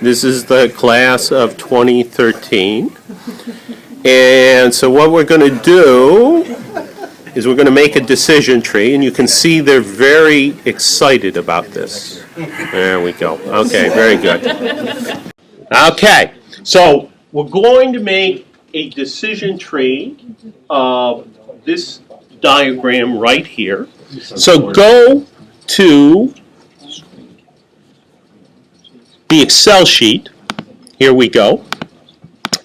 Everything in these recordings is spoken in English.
This is the class of 2013. And so what we're going to do is we're going to make a decision tree, and you can see they're very excited about this. There we go. Okay, very good. Okay, so we're going to make a decision tree of this diagram right here. So go to the Excel sheet. Here we go.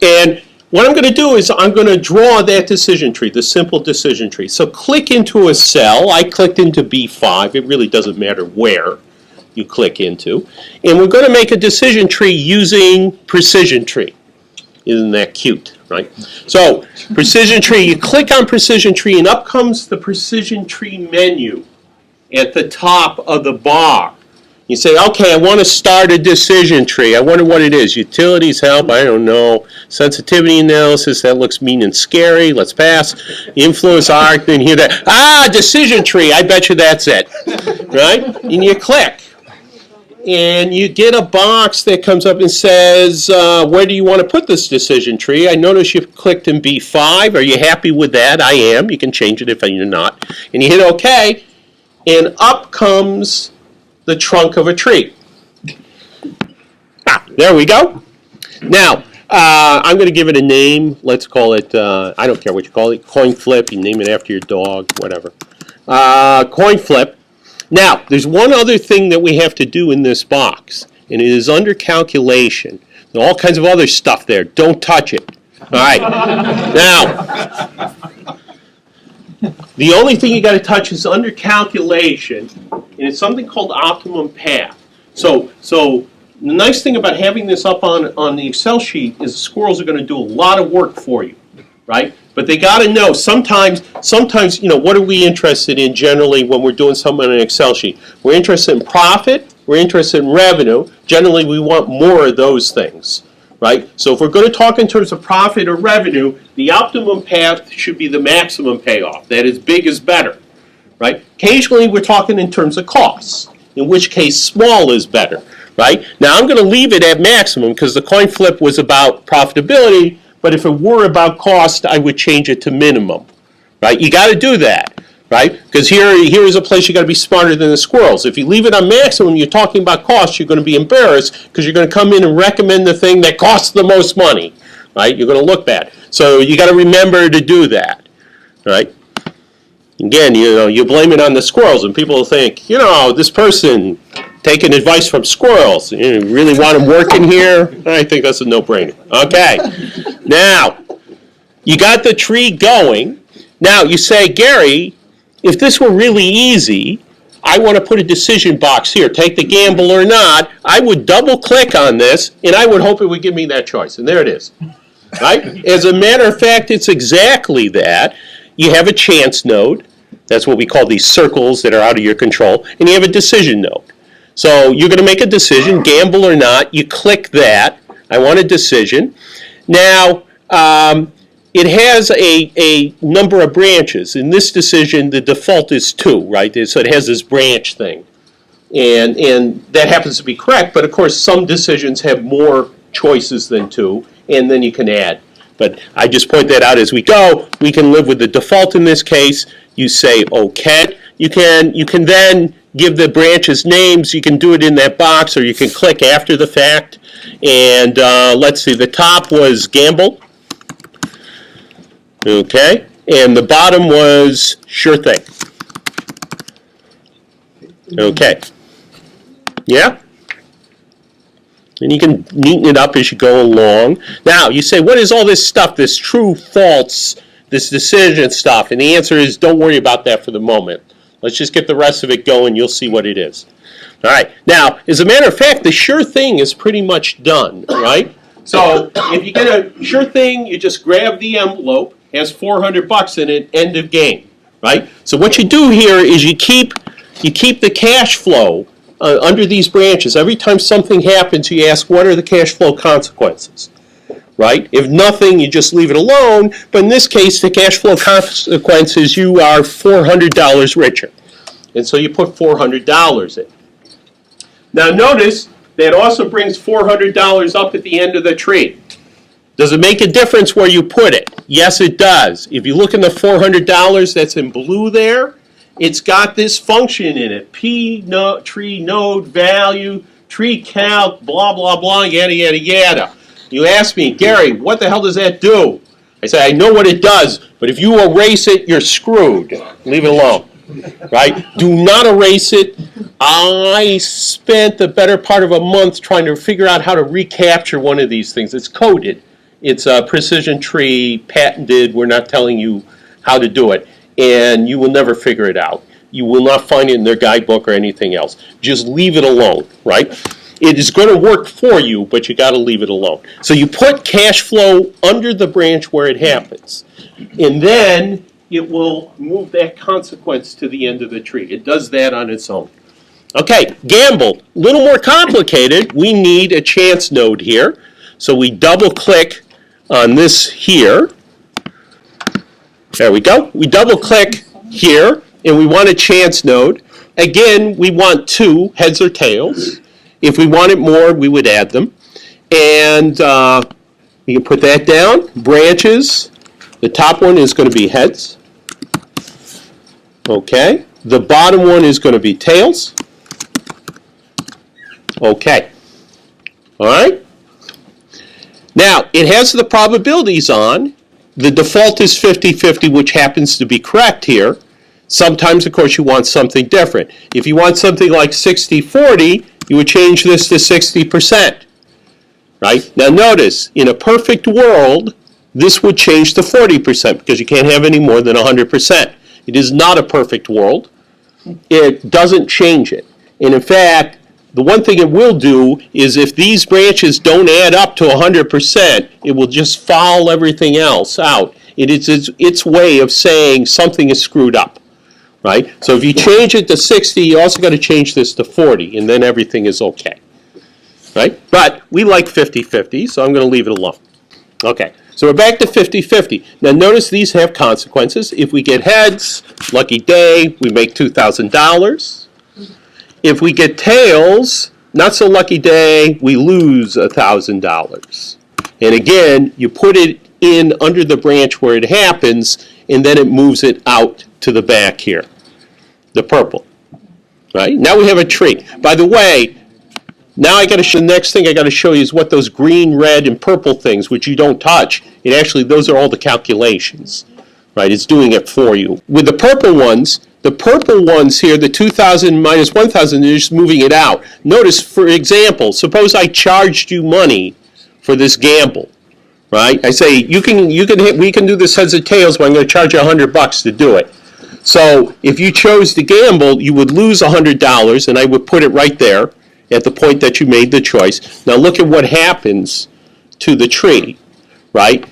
And what I'm going to do is I'm going to draw that decision tree, the simple decision tree. So click into a cell. I clicked into B5. It really doesn't matter where you click into. And we're going to make a decision tree using precision tree. Isn't that cute, right? So precision tree, you click on precision tree and up comes the precision tree menu at the top of the bar. You say, okay, I want to start a decision tree. I wonder what it is. Utilities, help, I don't know. Sensitivity analysis, that looks mean and scary. Let's pass. Influence, arc, then hear that. Ah, decision tree, I bet you that's it. Right? And you click. And you get a box that comes up and says, where do you want to put this decision tree? I notice you've clicked in B5. Are you happy with that? I am. You can change it if you're not. And you hit OK. And up comes the trunk of a tree. There we go. Now, I'm going to give it a name. Let's call it, I don't care what you call it, coin flip. You name it after your dog, whatever. Coin flip. Now, there's one other thing that we have to do in this box, and it is under calculation. There's all kinds of other stuff there. Don't touch it. All right. Now, the only thing you got to touch is under calculation, and it's something called optimum path. So the nice thing about having this up on the Excel sheet is the squirrels are going to do a lot of work for you, right? But they got to know sometimes, you know, what are we interested in generally when we're doing something on an Excel sheet? We're interested in profit. We're interested in revenue. Generally, we want more of those things. Right? So if we're going to talk in terms of profit or revenue, the optimum path should be the maximum payoff. That is, big is better. Right? Occasionally we're talking in terms of costs, in which case small is better. Right? Now I'm going to leave it at maximum because the coin flip was about profitability, but if it were about cost, I would change it to minimum. Right? You got to do that. Right? Because here is a place you got to be smarter than the squirrels. If you leave it on maximum, you're talking about cost, you're going to be embarrassed because you're going to come in and recommend the thing that costs the most money. Right? You're going to look bad. So you got to remember to do that. Right? Again, you know, you blame it on the squirrels, and people will think, you know, this person taking advice from squirrels. You really want them working here? I think that's a no-brainer. Okay. Now, you got the tree going. Now, you say, Gary, if this were really easy, I want to put a decision box here. Take the gamble or not. I would double click on this, and I would hope it would give me that choice. And there it is. Right? As a matter of fact, it's exactly that. You have a chance node. That's what we call these circles that are out of your control. And you have a decision node. So you're going to make a decision, gamble or not. You click that. I want a decision. Now, it has a number of branches. In this decision, the default is 2, right? So it has this branch thing. And that happens to be correct, but of course some decisions have more choices than 2, and then you can add. But I just point that out as we go. We can live with the default in this case. You say OK. You can then give the branches names. You can do it in that box, or you can click after the fact. And let's see, the top was gamble. Okay, and the bottom was sure thing. Okay, yeah? And you can neaten it up as you go along. Now, you say, what is all this stuff, this true, false, this decision stuff? And the answer is, don't worry about that for the moment. Let's just get the rest of it going. You'll see what it is. All right, now, as a matter of fact, the sure thing is pretty much done, right? So if you get a sure thing, you just grab the envelope. Has $400 in it, end of game, right? So what you do here is you keep the cash flow under these branches. Every time something happens, you ask, what are the cash flow consequences, right? If nothing, you just leave it alone. But in this case, the cash flow consequences, you are $400 richer. And so you put $400 in. Now notice, that also brings $400 up at the end of the tree. Does it make a difference where you put it? Yes, it does. If you look in the $400 that's in blue there, it's got this function in it. Tree node value, tree count, blah, blah, blah, yada, yada, yada. You ask me, Gary, what the hell does that do? I say, I know what it does, but if you erase it, you're screwed. Leave it alone. Right? Do not erase it. I spent the better part of a month trying to figure out how to recapture one of these things. It's coded. It's a precision tree, patented. We're not telling you how to do it. And you will never figure it out. You will not find it in their guidebook or anything else. Just leave it alone, right? It is going to work for you, but you got to leave it alone. So you put cash flow under the branch where it happens. And then it will move that consequence to the end of the tree. It does that on its own. Okay, gamble. A little more complicated. We need a chance node here. So we double click on this here. There we go. We double click here, and we want a chance node. Again, we want 2 heads or tails. If we wanted more, we would add them. And you can put that down. Branches. The top one is going to be heads. Okay. The bottom one is going to be tails. Okay. All right. Now, it has the probabilities on. The default is 50-50, which happens to be correct here. Sometimes, of course, you want something different. If you want something like 60-40, you would change this to 60%. Right? Now, notice, in a perfect world, this would change to 40% because you can't have any more than 100%. It is not a perfect world. It doesn't change it. And in fact, the one thing it will do is if these branches don't add up to 100%, it will just foul everything else out. It is its way of saying something is screwed up, right? So if you change it to 60, you also got to change this to 40, and then everything is okay, right? But we like 50-50, so I'm going to leave it alone. Okay, so we're back to 50-50. Now notice these have consequences. If we get heads, lucky day, we make $2,000. If we get tails, not so lucky day, we lose $1,000. And again, you put it in under the branch where it happens, and then it moves it out to the back here, the purple. Right? Now we have a tree. By the way, now I got to show the next thing I got to show you is what those green, red, and purple things, which you don't touch. It actually, those are all the calculations. Right? It's doing it for you. With the purple ones here, the 2,000 minus 1,000, they're just moving it out. Notice, for example, suppose I charged you money for this gamble, right? I say we can do this heads or tails, but I'm going to charge you $100 to do it. So if you chose to gamble, you would lose $100, and I would put it right there at the point that you made the choice. Now look at what happens to the tree, right?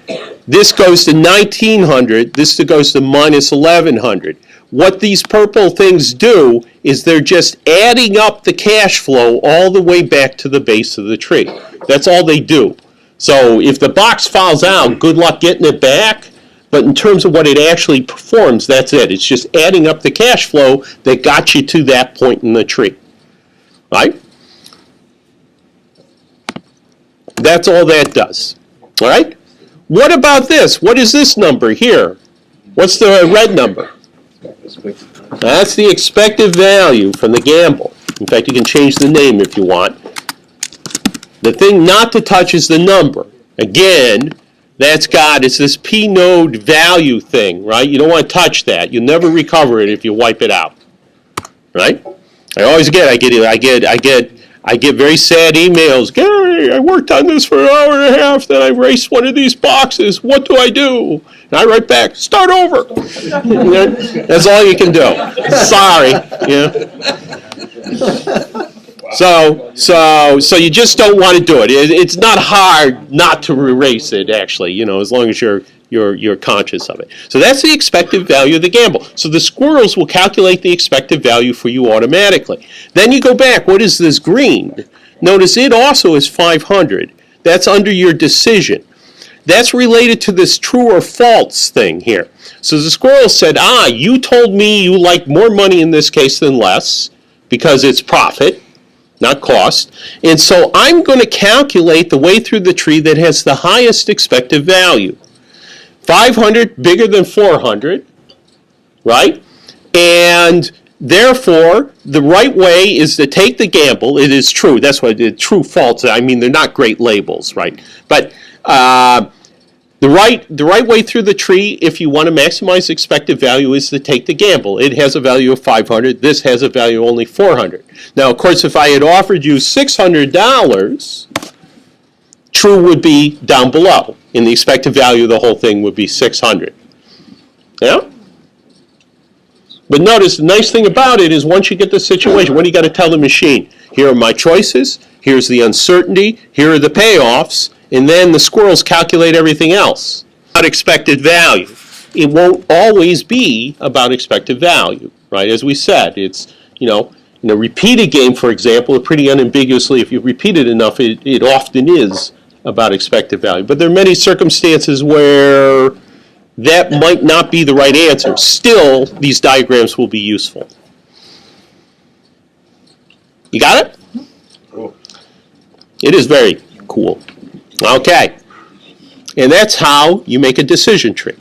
This goes to 1,900. This goes to minus 1,100. What these purple things do is they're just adding up the cash flow all the way back to the base of the tree. That's all they do. So if the box falls out, good luck getting it back. But in terms of what it actually performs, that's it. It's just adding up the cash flow that got you to that point in the tree. Right? That's all that does. All right? What about this? What is this number here? What's the red number? That's the expected value from the gamble. In fact, you can change the name if you want. The thing not to touch is the number. Again, it's this P node value thing, right? You don't want to touch that. You'll never recover it if you wipe it out, right? I get very sad emails. Gary, I worked on this for an hour and a half, then I erased one of these boxes. What do I do? And I write back, start over. That's all you can do. Sorry. So you just don't want to do it. It's not hard not to erase it, actually, as long as you're conscious of it. So that's the expected value of the gamble. So the squirrels will calculate the expected value for you automatically. Then you go back. What is this green? Notice it also is 500. That's under your decision. That's related to this true or false thing here. So the squirrel said, you told me you like more money in this case than less because it's profit. not cost. And so I'm going to calculate the way through the tree that has the highest expected value. 500 bigger than 400, right? And therefore, the right way is to take the gamble. It is true. That's what it true, false. I mean, they're not great labels, right? But the right way through the tree, if you want to maximize expected value, is to take the gamble. It has a value of 500. This has a value of only 400. Now, of course, if I had offered you $600, true would be down below, and the expected value of the whole thing would be 600. Yeah? But notice, the nice thing about it is once you get the situation, what do you got to tell the machine? Here are my choices, here's the uncertainty, here are the payoffs, and then the squirrels calculate everything else. About expected value. It won't always be about expected value, right? As we said, it's, in a repeated game, for example, pretty unambiguously, if you repeat it enough, it often is about expected value. But there are many circumstances where that might not be the right answer. Still, these diagrams will be useful. You got it? Cool. It is very cool. Okay. And that's how you make a decision tree.